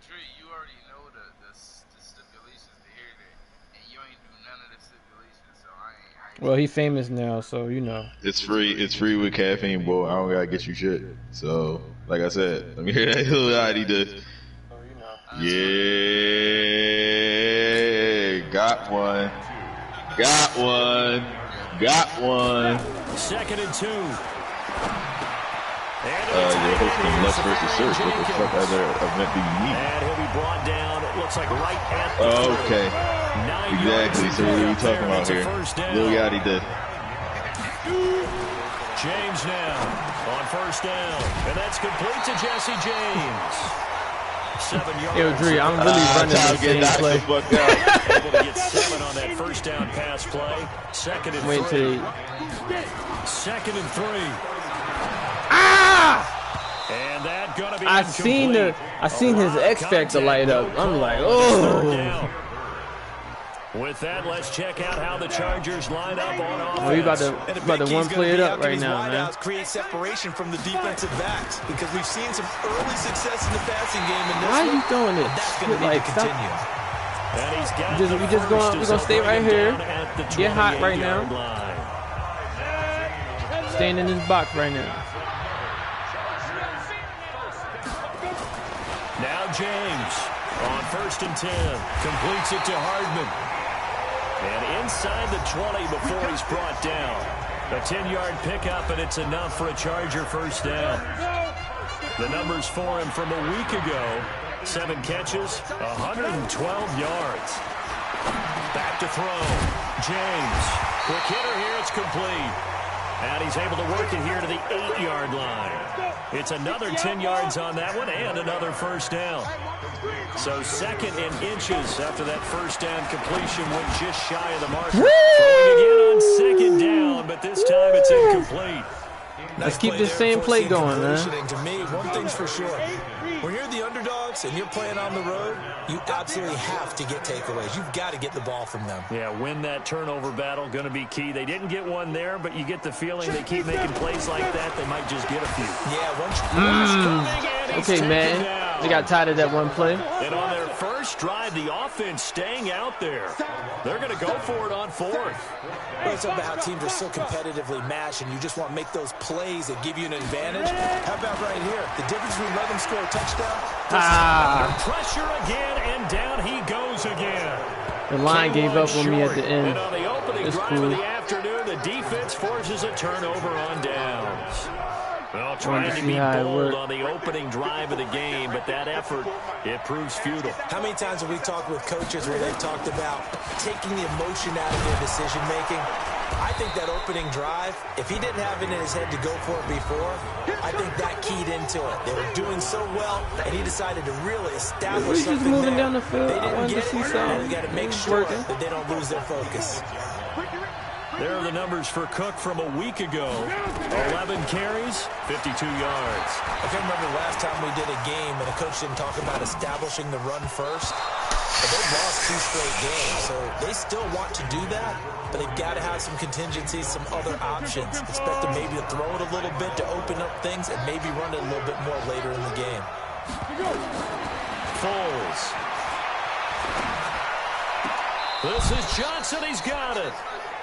Drew, you already know the stipulations to hear that, and you ain't do none of the stipulations, so I ain't. Well, he famous now, so you know. It's free. It's free with caffeine, boy. I don't gotta get you shit. So, like I said, let me hear that little ID did. Yeah, got one. Got one. Got one. 2nd and 2. You're hosting Lust versus Search. What the fuck other event do you need? And he'll be brought down. It looks like right at the okay. Exactly. So what are we talking about here? Lil Yachty did. James now on 1st down. And that's complete to Jesse James. 7 yards. Yo, Dre, I'm really running this game play. Able to get 7 on that 1st down pass play. 2nd and 3. 2nd and 3. Ah! And that gonna be I seen his X Factor light up. I'm like, oh. With that, let's check out how the Chargers line up on offense. We about to one play it up right now, man. Create separation from the defensive backs because we've seen some early success in the passing game. In this Why are you doing it? That's going to like, continue. We just gonna stay right here. Get hot right now. Staying in this box right now. Now James on 1st and 10 completes it to Hardman. And inside the 20 before he's brought down. A 10-yard pickup, and it's enough for a Charger 1st down. The numbers for him from a week ago. 7 catches, 112 yards. Back to throw. James. Quick hitter here, it's complete. And he's able to work it here to the 8-yard line. It's another 10 yards on that one and another 1st down. So 2nd and inches after that 1st down completion went just shy of the marker. Throwing again on 2nd down, but this time it's incomplete. Let's keep this same play going, man. To me, one thing's for sure. When you're the underdogs and you're playing on the road, you absolutely have to get takeaways. You've got to get the ball from them. Yeah, win that turnover battle, going to be key. They didn't get one there, but you get the feeling they keep making plays like that, they might just get a few. Yeah, okay, man. They got tired of that one play. And on their first drive, the offense staying out there. They're going to go for it on 4th. Well, it's about how teams are so competitively matched, and you just want to make those plays that give you an advantage. How about right here? The difference between let them score a touchdown. Pressure again, and down he goes again. The line gave up on me at the end. And on the opening drive of the afternoon, the defense forces a turnover on downs. Well, trying to be bold on the opening drive of the game, but that effort, it proves futile. How many times have we talked with coaches where they've talked about taking the emotion out of their decision-making? I think that opening drive, if he didn't have it in his head to go for it before, I think that keyed into it. They were doing so well, and he decided to really establish something there. Down the field. They didn't get it, and we got to make sure that they don't lose their focus. There are the numbers for Cook from a week ago. 11 carries, 52 yards. I can remember last time we did a game and a coach didn't talk about establishing the run first. But they've lost 2 straight games, so they still want to do that, but they've got to have some contingencies, some other options. Expect them maybe to throw it a little bit to open up things and maybe run it a little bit more later in the game. Foles. This is Johnson. He's got it.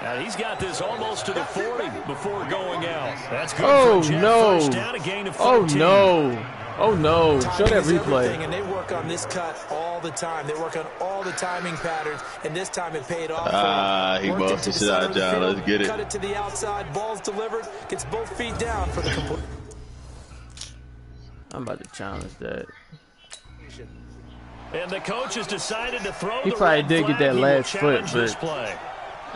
And he's got this almost to the 40 before going out. That's good for Jeff. No. First down, a gain of 14. Oh, no. Oh, no. Show that replay. And they work on this cut all the time. They work on all the timing patterns, and this time it paid off. He busted the shot, John. Let's get it. Cut it to the outside. Ball's delivered. Gets both feet down for the complete. I'm about to challenge that. And the coach has decided to throw he the probably red did flag. get that last foot, This but play.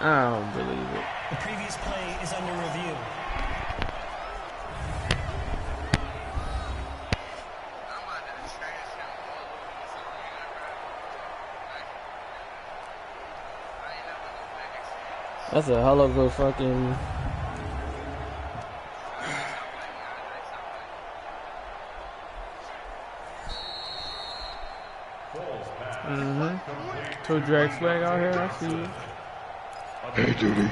I don't believe it. The previous play is under review. That's a hell of a fucking... Two drag swag out here, I see you. Hey, Judy.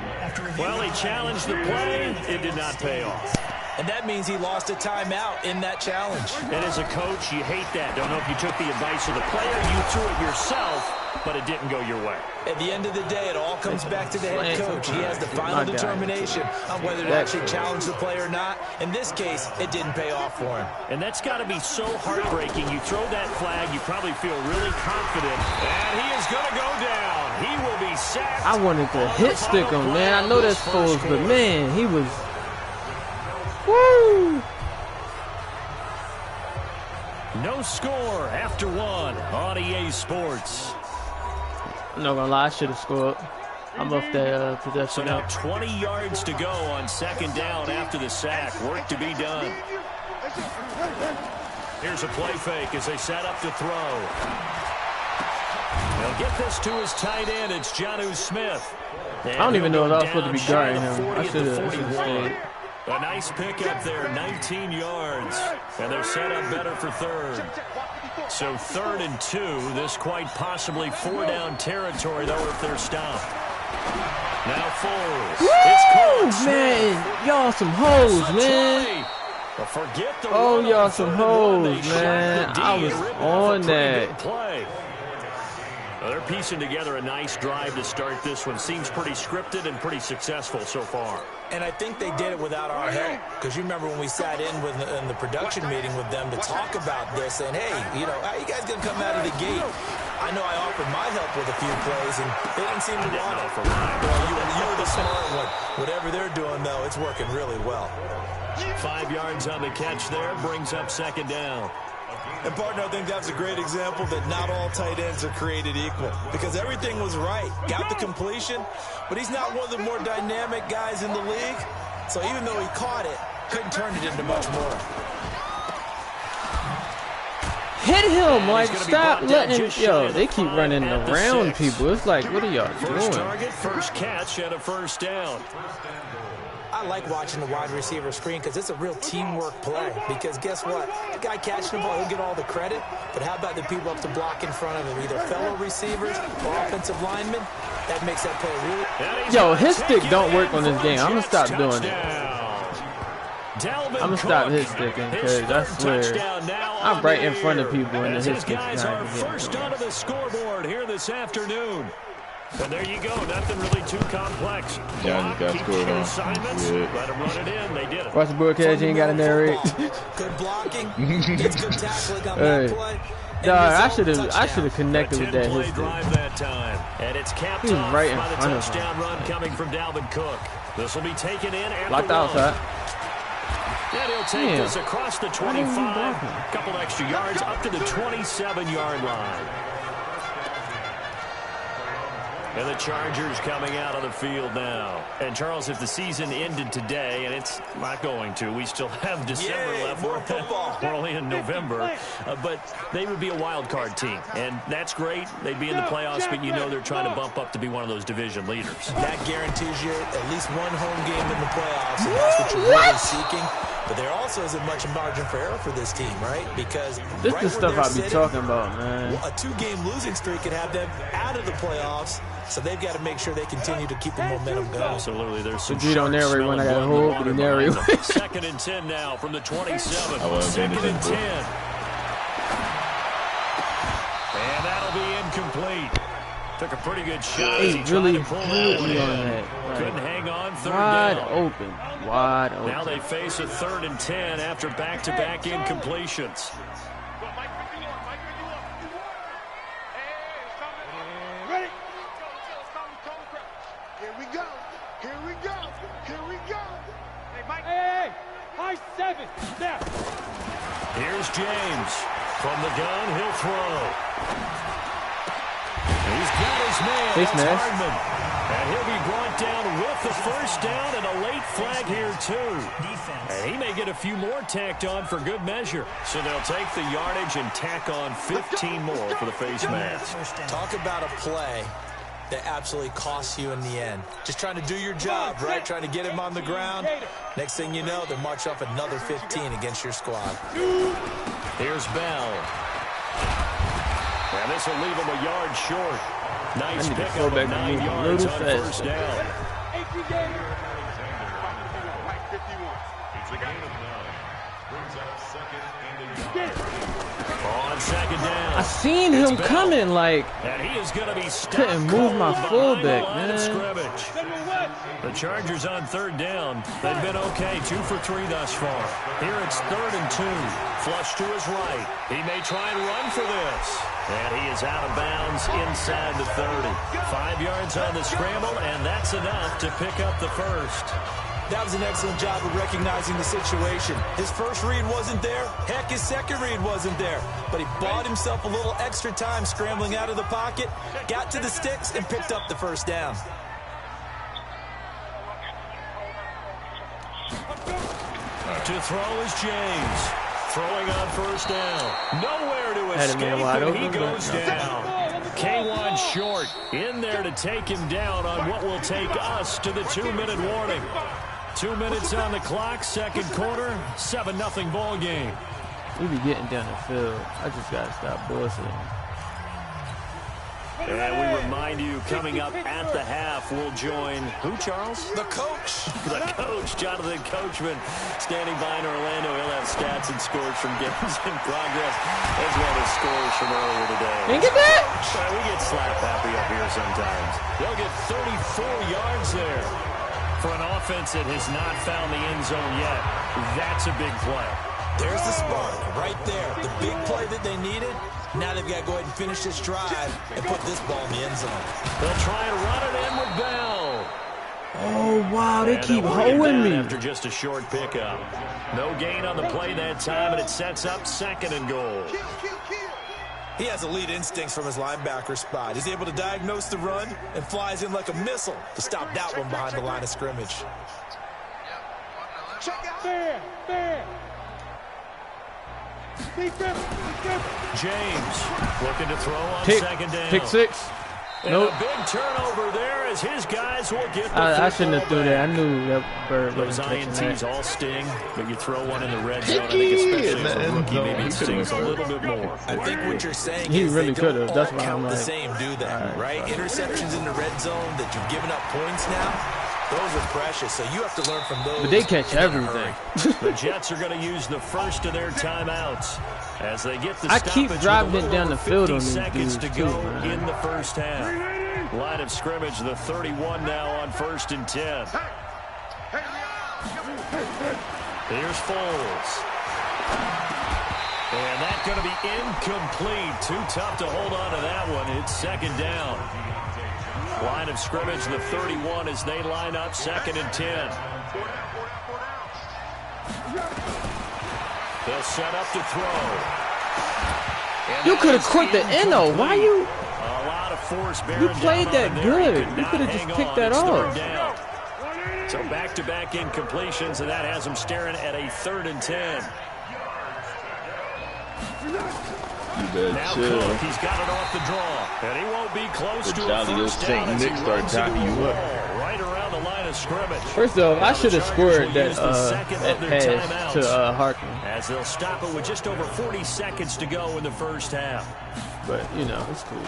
Well, he challenged the play. It did not pay off. And that means he lost a timeout in that challenge. And as a coach, you hate that. Don't know if you took the advice of the player, you threw it yourself, but it didn't go your way. At the end of the day, it all comes back to the head coach. He has the final determination on whether to actually challenge the play or not. In this case, it didn't pay off for him. And that's got to be so heartbreaking. You throw that flag, you probably feel really confident, and he is going to go down. He will be sacked. I wanted to hit stick him, man. I know that's close, but man, he was... Woo! No score after one on EA Sports. I'm not gonna lie, I should have scored. I'm off that possession. So now 20 yards to go on second down after the sack. Work to be done. Here's a play fake as they set up to throw. They'll get this to his tight end. It's Jonnu Smith. I don't even know if I was supposed to be guarding him. I should have stayed. A nice pickup there, 19 yards. And they're set up better for third. So 3rd and 2. This quite possibly 4-down territory, though, if they're stopped. Now Foles. Woo! Man, y'all some hoes, man. Forget the oh, y'all some hoes, man. I was on that. Play. Well, they're piecing together a nice drive to start this one. Seems pretty scripted and pretty successful so far. And I think they did it without our help. Because you remember when we sat in the production meeting with them to talk about this, saying, hey, you know, how you guys going to come out of the gate? I know I offered my help with a few plays, and they didn't seem to want it. Well, you were the smart one. Whatever they're doing, though, it's working really well. 5 yards on the catch there, brings up second down. And, partner, I think that's a great example that not all tight ends are created equal. Because everything was right. Got the completion, but he's not one of the more dynamic guys in the league. So even though he caught it, couldn't turn it into much more. Hit him, like, stop letting him. Yo, they keep running around people. It's like, what are y'all doing? First target, first catch, and a first down. I like watching the wide receiver screen because it's a real teamwork play. Because guess what? The guy catching the ball, he'll get all the credit. But how about the people up to block in front of him? Either fellow receivers or offensive linemen. That makes that play really... Yo, his stick don't work on this game. I'm going to stop doing it. I'm going to stop his sticking because I swear I'm right in front of people and his stick is not even first onto the scoreboard here this afternoon. And there you go. Nothing really too complex. Yeah, I just got scored on. Yeah. Let him run it in. They did it. Watch the broadcast. You ain't got to narrate. Good blocking. Gets good tackling on that play. Dog, I should have connected with that. His drive that time. And it's capped off right in by the front of touchdown him. run coming from Dalvin Cook. This will be taken in at Locked the outside. And he'll take this across the 25. A couple extra yards up to the 27-yard line. And the Chargers coming out on the field now. And, Charles, if the season ended today, and it's not going to, we still have December left. We're only in November. But they would be a wild card team. And that's great. They'd be in the playoffs, but you know they're trying to bump up to be one of those division leaders. That guarantees you at least one home game in the playoffs, and that's what you're really seeking. But there also isn't much margin for error for this team, right? Because this is the stuff I be talking about, man. A 2-game losing streak could have them out of the playoffs, so they've got to make sure they continue to keep the momentum going. Absolutely. There's some you don't narrate when I got a hold, but you narrate. 2nd and 10 now from the 27. 2nd and 10. And that'll be incomplete. Took a pretty good shot. He really pulled me on that. Like, couldn't hang on. Third wide down. Open. Wide open. Now they face a 3rd and 10 after back-to-back incompletions. Ready? Here we go. Here we go. Here we go. Hey, Mike. Hey, high 7. Snap. Here's James. From the gun, he'll throw. He's got his man. That's Hardman. And he'll be brought down with the first down and a late flag here, too. And he may get a few more tacked on for good measure. So they'll take the yardage and tack on 15 more for the face mask. Talk about a play that absolutely costs you in the end. Just trying to do your job, right? Trying to get him on the ground. Next thing you know, they'll march off another 15 against your squad. Here's Bell. And this will leave him a yard short. Nice pickup of 9 yards on first down. On second down. I seen him coming, like, And he is going to be couldn't move my fullback, man. The Chargers on third down. They've been okay, 2 for 3 thus far. Here it's 3rd and 2. Flush to his right. He may try and run for this. And he is out of bounds inside the 30. 5 yards on the scramble, and that's enough to pick up the first. That was an excellent job of recognizing the situation. His first read wasn't there. Heck, his second read wasn't there. But he bought himself a little extra time scrambling out of the pocket, got to the sticks, and picked up the first down. To throw is James. Throwing on first down. Nowhere to escape, and he goes down. K1 short in there to take him down on what will take us to the 2-minute warning. 2 minutes on the clock, second quarter, 7-0 ball game. We be getting down the field. I just gotta stop bullshitting. And we remind you, coming up at the half, we'll join who, Charles? The coach. The coach, Jonathan Coachman, standing by in Orlando. He'll have stats and scores from games in progress, as well as scores from earlier today. Didn't get that? We get slap happy up here sometimes. They'll get 34 yards there. For an offense that has not found the end zone yet, that's a big play. There's the spark right there. The big play that they needed. Now they've got to go ahead and finish this drive and put this ball in the end zone. They'll try and run it in with Bell. Oh, wow, they keep holding me. After just a short pickup. No gain on the play that time, and it sets up 2nd and goal. He has elite instincts from his linebacker spot. He's able to diagnose the run and flies in like a missile to stop that one behind the line of scrimmage. Fair. James looking to throw on second down. Pick 6. And Nope. a big turnover there as his guys will get the I shouldn't have threw that. I knew that bird Those wasn't catching INTs that. all sting, but you throw one in the red zone, I think especially as a rookie, maybe it stings a little bit more. I think what you're saying He is really they don't could've. all That's why count I'm the like, same, do they? Right? right. Interceptions in the red zone that you've given up points now, those are precious, so you have to learn from those. But they catch everything. The Jets are going to use the first of their timeouts as they get the I stoppage keep with driving a it little down the over field 50 on these seconds dudes to go too, man. in the first half. Line of scrimmage, the 31 now on 1st and 10. Here's Foles. And that's going to be incomplete. Too tough to hold on to that one. It's 2nd down. Line of scrimmage, the 31 as they line up 2nd and 10. They'll set up to throw. And You could have quit the Eno. Why you? A lot of force bearing You played down that on there. He good. could You not could have just hang picked on. that It's off. 3rd down. So back-to-back incompletions, and that has him staring at a 3rd and 10. Now Cook, he's got it off the draw, and he won't be close to a first down as he runs into the wall right around the line of scrimmage. First off, I should have scored that second that of their pass to timeouts Harkin. as they'll stop it with just over 40 seconds to go in the first half. But, you know, it's cool.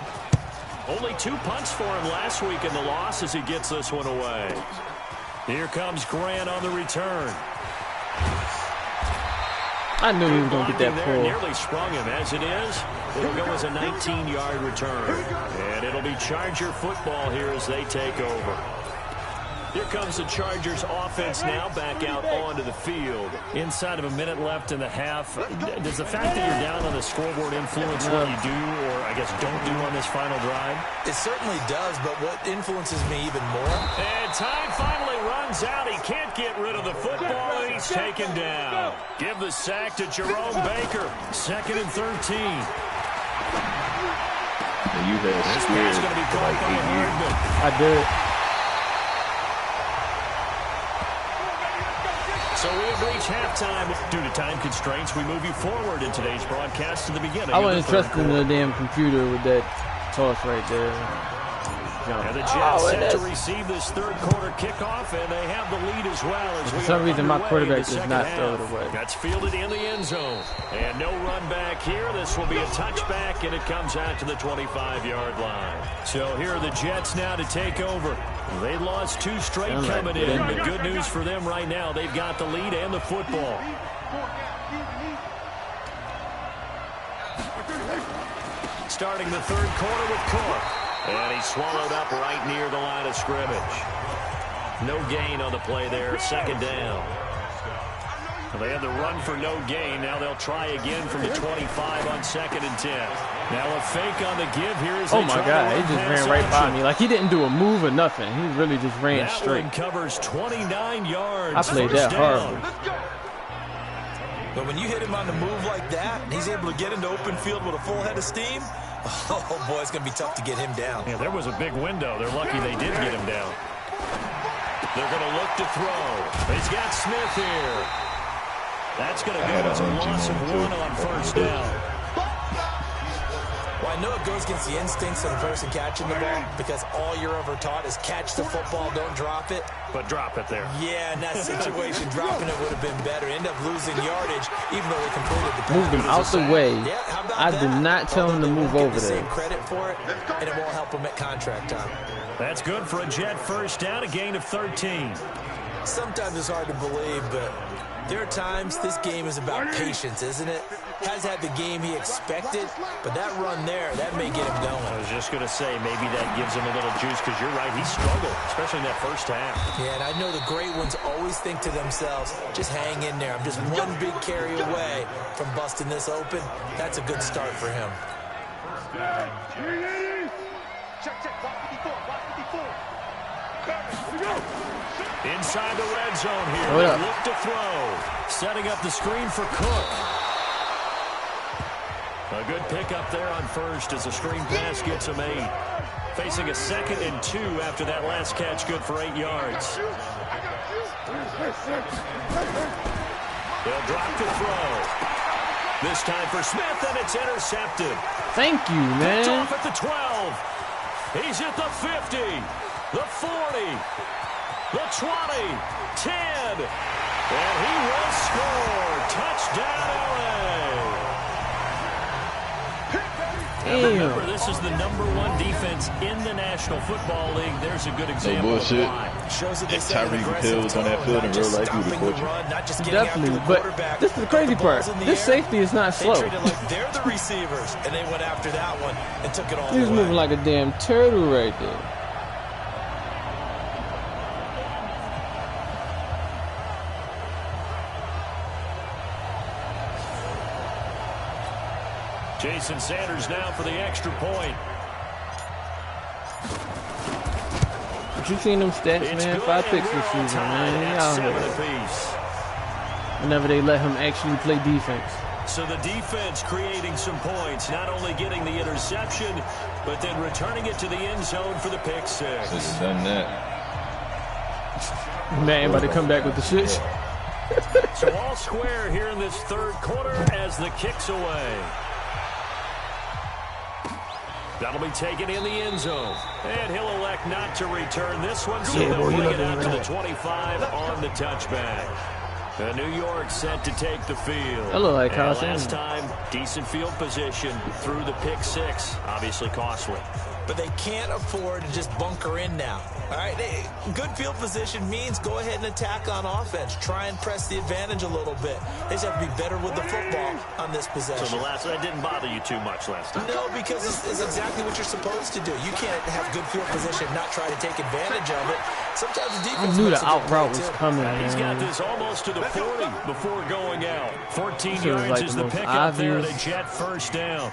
Only 2 punts for him last week in the loss as he gets this one away. Here comes Grant on the return. I knew he was going to get that pull. Nearly sprung him. As it is, it'll go as a 19-yard return. And it'll be Charger football here as they take over. Here comes the Chargers offense now back out onto the field. Inside of a minute left in the half, does the fact that you're down on the scoreboard influence what you do or, I guess, don't do on this final drive? It certainly does, but what influences me even more? And time finally runs out. He can't get rid of the football, and he's taken down. Give the sack to Jerome Baker. 2nd and 13. And you had This pass going to be caught by Hardman. I did. So we have reached halftime. Due to time constraints, we move you forward in today's broadcast to the beginning. I wasn't trusting the damn computer with that toss right there. And the Jets set to receive this third quarter kickoff, and they have the lead as well. As For some reason, my quarterback does not throw it half. away. That's fielded in the end zone. And no run back here. This will be a touchback, and it comes out to the 25-yard line. So here are the Jets now to take over. They lost 2 straight coming in. The good news for them right now, they've got the lead and the football. starting the third quarter with Cook. And he's swallowed up right near the line of scrimmage. No gain on the play there, second down. Well, they had the run for no gain. Now they'll try again from the 25 on 2nd and 10. Now a fake on the give here. Oh my God, he just ran right by me. Like he didn't do a move or nothing. He really just ran that straight. One covers 29 yards. I played that hard. But when you hit him on the move like that, and he's able to get into open field with a full head of steam, oh boy, it's going to be tough to get him down. Yeah, there was a big window. They're lucky they did get him down. They're going to look to throw. He's got Smith here. That's going to go as a loss of 1 on first down. Well, I know it goes against the instincts of the person catching the ball because all you're ever taught is catch the football, don't drop it. But drop it there. Yeah, in that situation, dropping it would have been better. End up losing yardage, even though they completed the pass. Moved him out the way. Yeah, how about I that? did not tell him to move over there. Same credit for it, and it won't help him at contract time. That's good for a Jet first down, a gain of 13. Sometimes it's hard to believe, but there are times this game is about patience, isn't it? Has had the game he expected, but that run there, that may get him going. I was just going to say, maybe that gives him a little juice, because you're right, he struggled, especially in that first half. Yeah, and I know the great ones always think to themselves, just hang in there. I'm just one big carry away from busting this open. That's a good start for him. Inside the red zone here. They look to throw. Setting up the screen for Cook. A good pickup there on first as the screen pass gets him 8. Facing a 2nd and 2 after that last catch, good for 8 yards. They'll drop to throw. This time for Smith, and it's intercepted. Thank you, man. It's off at the 12. He's at the 50, the 40, the 20, 10, and he will score. Touchdown, LA. Now remember, this is the #1 defense in the National Football League. There's a good example of why. Shows that they If Tyreek Hill was on that field in real life, he would have caught you. Definitely, but this is the crazy part. This safety is not slow. They treated like they're the receivers, and they went after that one and took it all He's away. moving like a damn turtle right there. Jason Sanders now for the extra point. But you seen them stats, man? 5 picks this season, man. He out here. Whenever they let him actually play defense. So the defense creating some points, not only getting the interception, but then returning it to the end zone for the pick 6. Should've done that. Man, about to come back with the shit. So all square here in this third quarter as the kick's away. That'll be taken in the end zone. And he'll elect not to return this one, so they'll bring it out to the 25 on the touchback. New York set to take the field. That look like and Kyle last time, decent field position through the pick 6. Obviously costly. But they can't afford to just bunker in now. All right, good field position means go ahead and attack on offense. Try and press the advantage a little bit. They just have to be better with the football on this possession. So that didn't bother you too much last time? No, because it's exactly what you're supposed to do. You can't have good field position and not try to take advantage of it. Sometimes the defense I knew the out route was coming, man. He's got this almost to the 40 before going out. 14 yards yards like is the the most pickup there at a obvious. Jet first down.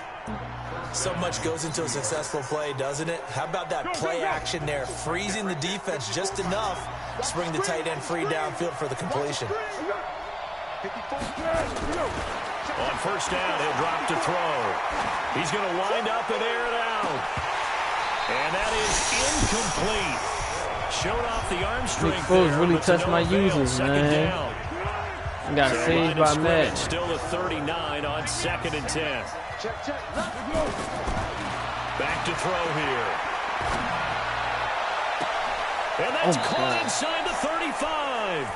So much goes into a successful play, doesn't it? How about that play action there? Freezing the defense just enough to bring the tight end free downfield for the completion. On first down, he'll drop to throw. He's going to wind up and air it out. And that is incomplete. Showed off the arm strength Foles there, really but to touched no my avail. users, Second man. down. Got saved by Madden. Still a 39 on 2nd and 10. Back to throw here. And that's caught inside the 35.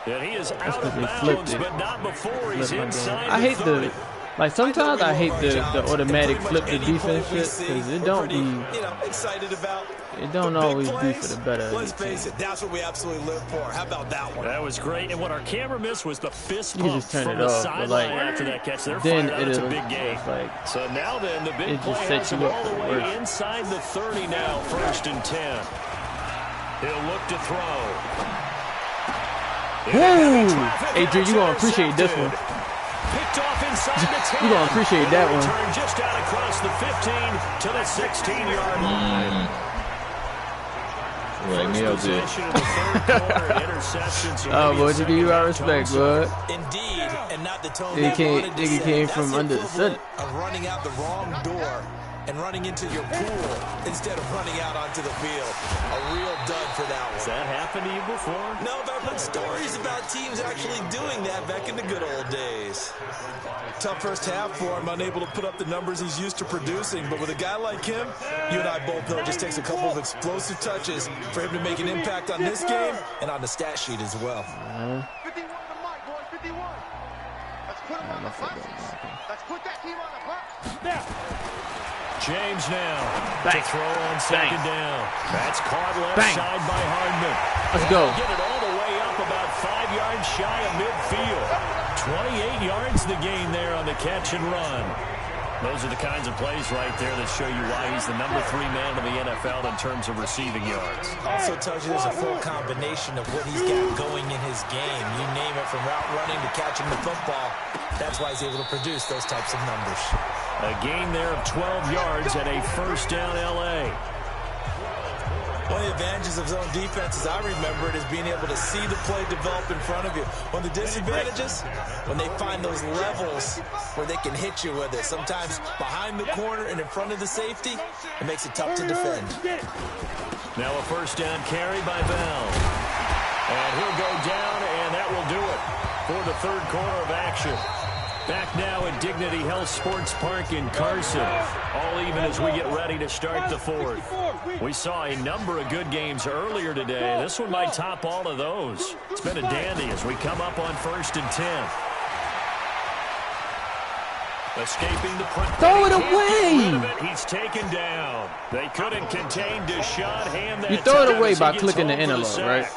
And he is out of bounds, but not before he's inside I hate the 30. Like sometimes I hate the automatic flip the defense shit because it don't be excited about. It don't always be for the better. Let's face it, that's what we absolutely live for. How about that one? That was great, and what our camera missed was the fist You can pump just turn from it the off, sideline but like after that catch. They're then fired out. It's a big game. Like, so now then, the big it play just has sets him you up all for the way worse. inside the 30 now, 1st and 10. He'll look to throw. Woo! Adrian, you're going to appreciate this one. Picked off inside the 10. You're going to appreciate that one. Return just out across the 15 to the 16-yard line. Like me up there. Oh, boy, you give you our respect, bud. Indeed, and not the tone Nigga came from under the center. Of running out the wrong door and running into your pool instead of running out onto the field. A real dud for that one. Has that happened to you before? No, but I've heard stories about teams actually doing that back in the good old days. Tough first half for him, unable to put up the numbers he's used to producing. But with a guy like him, you and I both know it just takes a couple of explosive touches for him to make an impact on this game and on the stat sheet as well. 51 to Mike, boy, 51. Let's put him on the bus. Let's put that team on the bus. Now. James now to throw on second down. That's caught left side by Hardman. Let's go. Get it all the way up about 5 yards shy of midfield. 28 yards the gain there on the catch and run. Those are the kinds of plays right there that show you why he's the #3 man in the NFL in terms of receiving yards. Also tells you there's a full combination of what he's got going in his game. You name it, from route running to catching the football. That's why he's able to produce those types of numbers. A gain there of 12 yards and a first down L.A. One of the advantages of zone defense, as I remember it, is being able to see the play develop in front of you. One of the disadvantages, when they find those levels where they can hit you with it. Sometimes behind the corner and in front of the safety, it makes it tough to defend. Now a first down carry by Bell. And he'll go down, and that will do it for the third quarter of action. Back now at Dignity Health Sports Park in Carson. All even as we get ready to start the fourth. We saw a number of good games earlier today. This one might top all of those. It's been a dandy as we come up on 1st and 10. Escaping the pressure. Throw it away! He's taken down. They couldn't contain Deshaun Hand. You throw it away by clicking the interlock, right?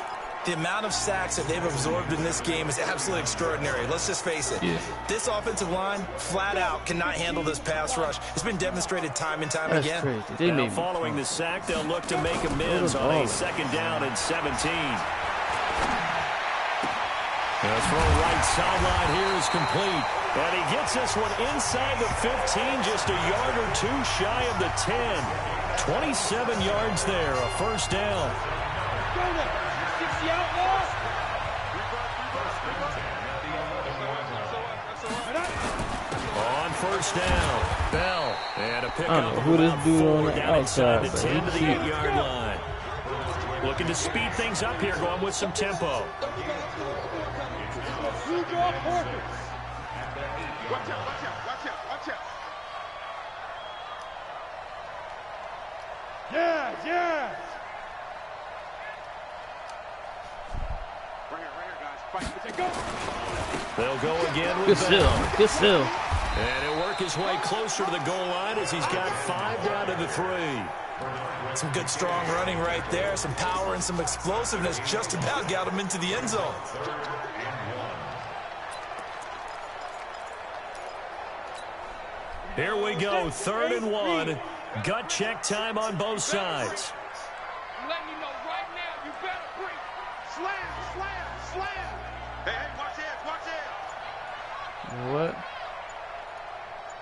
The amount of sacks that they've absorbed in this game is absolutely extraordinary. Let's just face it. Yeah. This offensive line, flat out, cannot handle this pass rush. It's been demonstrated time and time That's again. crazy. They Now made following the sack, they'll look to make amends on a 2nd down and 17. The throw right sideline here is complete. And he gets this one inside the 15, just a yard or two shy of the 10. 27 yards there, a first down. On first down, Bell. And a pickup. I don't know who this dude on the outside, the but 10 to the he 8-yard line. Looking to speed things up here, going with some tempo. Watch out, watch out, watch out, watch out. Yes, yes. Right here, guys. Fight. Go. They'll go again with Good still. Good still. And he'll work his way closer to the goal line as he's got 5 down to the 3. Some good, strong running right there. Some power and some explosiveness. Just about got him into the end zone. Here we go, 3rd and 1. Gut check time on both sides. I'm letting you know right now, you better break. Slam, slam, slam. Hey, watch it, watch it. What?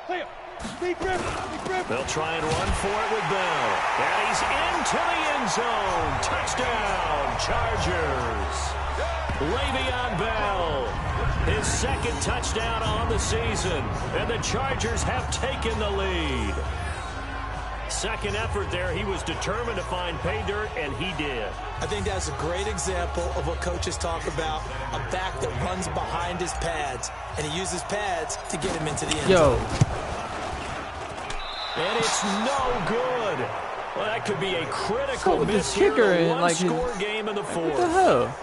Clear. Deep grip, deep grip. They'll try and run for it with Bell. And he's into the end zone. Touchdown, Chargers. Le'Veon Bell, his 2nd touchdown on the season. And the Chargers have taken the lead. Second effort there, he was determined to find pay dirt, and he did. I think that's a great example of what coaches talk about, a back that runs behind his pads, and he uses pads to get him into the end zone. And it's no good. Well, that could be a critical miss here kicker in a and like one-score game in the 4th. What the hell?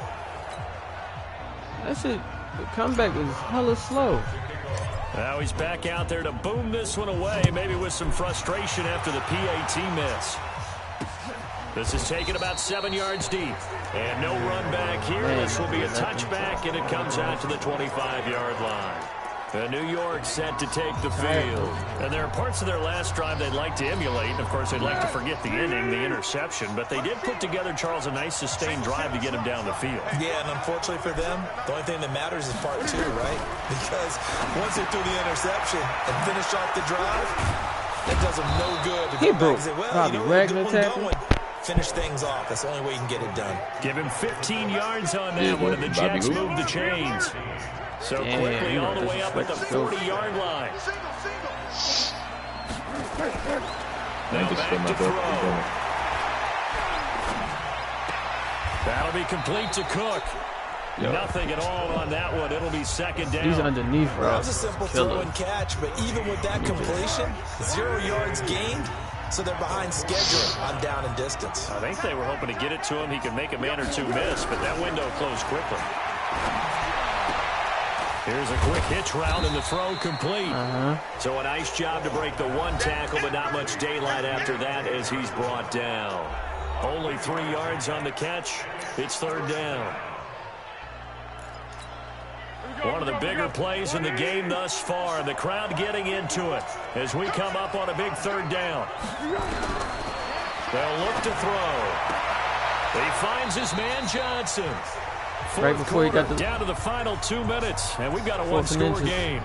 That shit, the comeback was hella slow. Now he's back out there to boom this one away, maybe with some frustration after the PAT miss. This is taken about 7 yards deep. And no run back here. This will be a touchback, and it comes out to the 25-yard line. New York set to take the field. And there are parts of their last drive they'd like to emulate. And, of course, they'd like to forget the inning, the interception. But they did put together, Charles, a nice sustained drive to get him down the field. Yeah, and unfortunately for them, the only thing that matters is part 2, right? Because once they threw the interception and finished off the drive, that does them no good. To go back and say, well, you know, good one going. Finish things off. That's the only way you can get it done. Give him 15 yards on that one, and the Jets move the chains. So quickly all the way up at the 40-yard line. Now back to throw. That'll be complete to Cook. Yo. Nothing at all on that one. It'll be second down. He's underneath, bro. That was a simple throw and catch, but even with that completion, 0 yards gained. So they're behind schedule on down and distance. I think they were hoping to get it to him. He could make a man or two miss, but that window closed quickly. Here's a quick hitch route, and the throw complete. So a nice job to break the one tackle, but not much daylight after that as he's brought down. Only 3 yards on the catch. It's third down. One of the bigger plays in the game thus far. The crowd getting into it as we come up on a big third down. They'll look to throw. He finds his man Johnson. Right before he got the down to the final 2 minutes, and we've got a one-score game.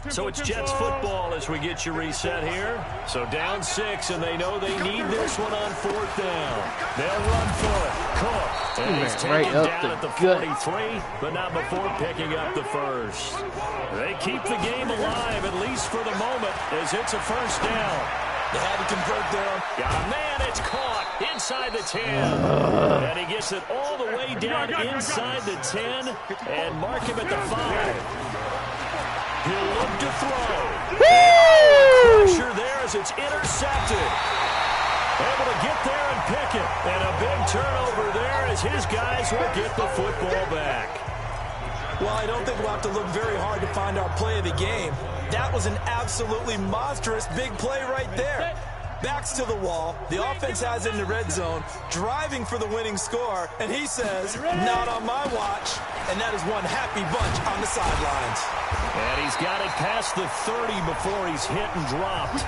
So it's Jets football as we get you reset here. So down 6, and they know they need this one on fourth down. They'll run for it. Cook. And he's taken down at the 43, but not before picking up the first. They keep the game alive, at least for the moment, as it's a first down. They had to convert there. Got a man, it's caught inside the 10. And he gets it all the way down inside the 10 and mark him at the 5. He'll look to throw. Pressure there as it's intercepted. Able to get there and pick it. And a big turnover there as his guys will get the football back. Well, I don't think we'll have to look very hard to find our play of the game. That was an absolutely monstrous big play right there. Backs to the wall. The offense has it in the red zone, driving for the winning score, and he says, not on my watch. And that is one happy bunch on the sidelines. And he's got it past the 30 before he's hit and dropped.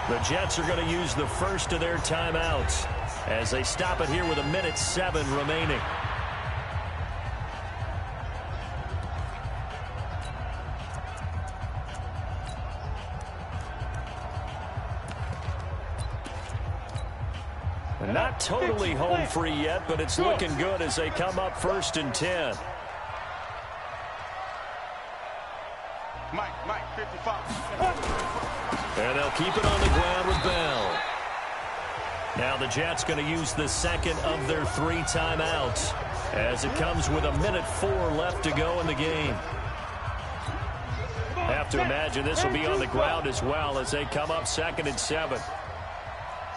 The Jets are going to use the first of their timeouts as they stop it here with 1:07 remaining. Not totally home free yet, but it's looking good as they come up 1st and 10. Mike, 55. And they'll keep it on the ground with Bell. Now the Jets going to use the second of their 3 timeouts as it comes with 1:04 left to go in the game. Have to imagine this will be on the ground as well as they come up 2nd and 7.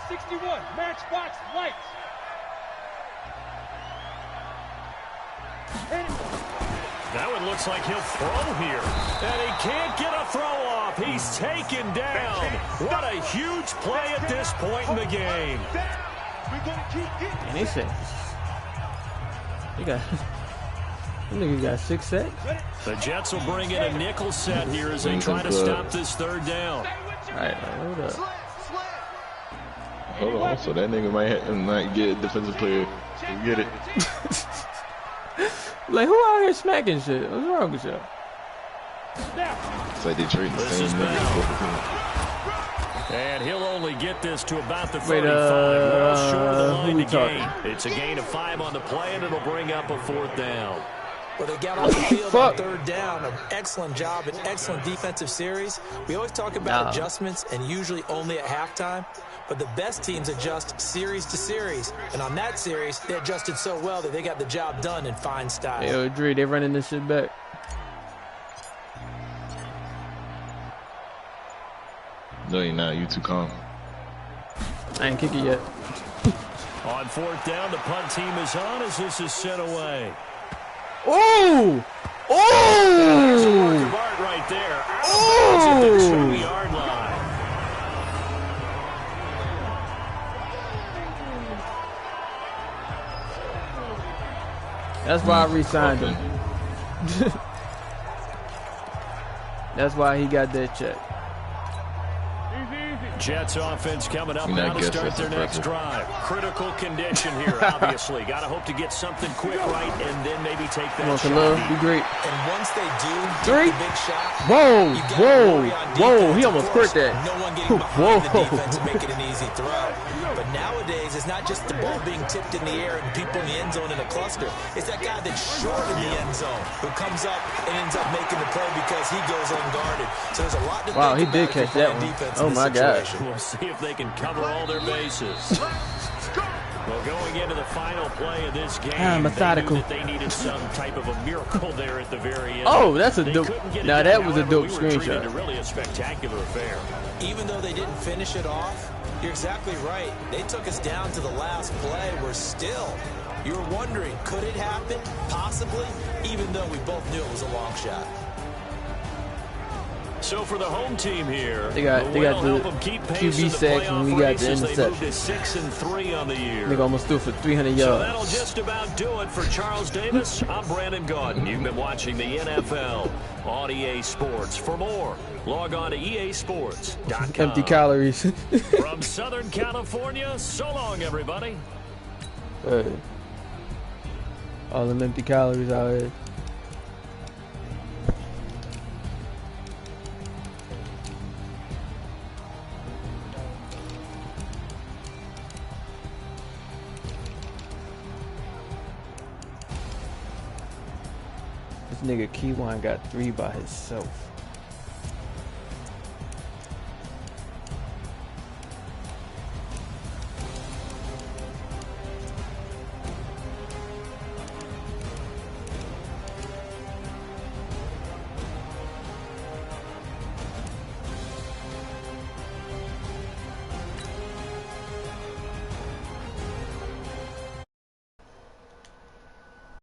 61, Matchbox White. That one looks like he'll throw here. And he can't get a throw off. He's taken down. What a huge play at this point in the game. And he said, he got 6 sacks. The Jets will bring in a nickel set here as they try to stop this third down. All right, hold up. Hold on, so that nigga might get defensive player. You get it. Like, who out here smacking shit? What's wrong with y'all? It's like they trade the same nigga. And he'll only get this to about the 35. Well short of the line to gain. It's a gain of 5 on the play, and it'll bring up a 4th down. Well, they got off the field on 3rd down. An excellent job, an excellent defensive series. We always talk about adjustments, and usually only at halftime. But the best teams adjust series to series. And on that series, they adjusted so well that they got the job done in fine style. Hey, Dre, they running this shit back. No, you're not. You too calm. I ain't kick it yet. On fourth down, the punt team is on as this is sent away. Oh! That's a work Oh! of art right there. Out of bounds at the 2-yard line. That's why I re-signed him. That's why he got that check. Jets offense coming up now to start their next drive. Critical condition here, obviously. Got to hope to get something quick right and then maybe take that shot. Be great. And once they do Three. get the big shot, Whoa, you gotta whoa, worry on whoa! defense, He of almost course. quit that. No one getting behind the Whoa. defense and making an easy throw. But nowadays, it's not just the ball being tipped in the air and people in the end zone in a cluster. It's that guy that's short in the end zone who comes up and ends up making the play because he goes unguarded. So there's a lot to Wow, he think did about catch that one. defense Oh in this my God. situation. We'll see if they can cover all their bases. Well, going into the final play of this game, methodical. they needed some type of a miracle there at the very end. Oh, that's a They dope. couldn't get it Now done. that was a However, dope we were treated screenshot. to really a spectacular affair. Even though they didn't finish it off, you're exactly right. They took us down to the last play. We're still. You were wondering, could it happen? Possibly, even though we both knew it was a long shot. So for the home team here, They got the QB sacks and we got the interception. 6-3 on the year. Nigga almost threw for 300 So yards. that'll just about do it for Charles Davis. I'm Brandon Gaudin. You've been watching the NFL on EA Sports. For more, log on to easports.com. Empty calories. From Southern California, so long, everybody. Hey. All them empty calories out here. This nigga Keywan got 3 by himself.